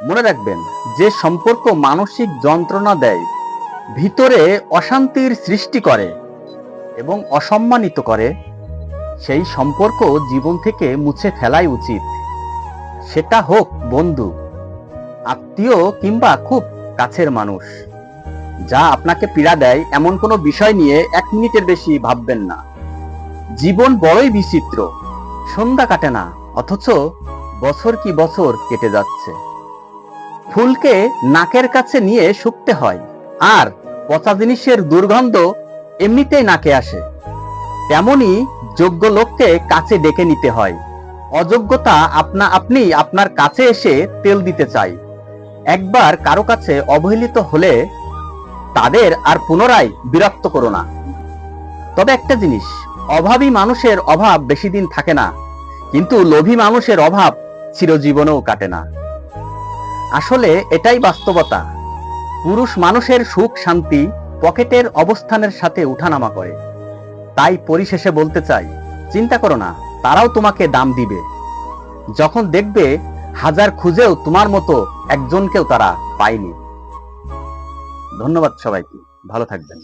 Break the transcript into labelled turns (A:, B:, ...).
A: মনে রাখবেন, যে সম্পর্ক মানসিক যন্ত্রণা দেয়, ভিতরে অশান্তির সৃষ্টি করে এবং অসম্মানিত করে, সেই সম্পর্ক জীবন থেকে মুছে ফেলাই উচিত। সেটা হোক বন্ধু, আত্মীয় কিংবা খুব কাছের মানুষ। যা আপনাকে পীড়া দেয় এমন কোনো বিষয় নিয়ে 1 মিনিটের বেশি ভাববেন না। জীবন বড়ই বিচিত্র। সন্ধ্যা কাটে না, অথচ বছর কি বছর কেটে যাচ্ছে। ফুলকে নাকের কাছে নিয়ে শুকতে হয়, আর পচা জিনিসের দুর্গন্ধ এমনিতেই নাকে আসে। তেমনি যোগ্য লোককে কাছে ডেকে নিতে হয়। অযোগ্যতা আপনি আপনার কাছে এসে তেল দিতে চায়। একবার কারো কাছে অবহেলিত হলে তাদের আর পুনরায় বিরক্ত করো না। তবে একটা জিনিস, অভাবী মানুষের অভাব বেশি দিন থাকে না, কিন্তু লোভী মানুষের অভাব চিরজীবনেও কাটে না। আসলে এটাই বাস্তবতা। পুরুষ মানুষের সুখ শান্তি পকেটের অবস্থানের সাথে উঠানামা করে। তাই পরিশেষে বলতে চাই, চিন্তা করো না, তারাও তোমাকে দাম দিবে যখন দেখবে হাজার খুঁজেও তোমার মতো একজনকেও তারা পায়নি। ধন্যবাদ সবাইকে, ভালো থাকবেন।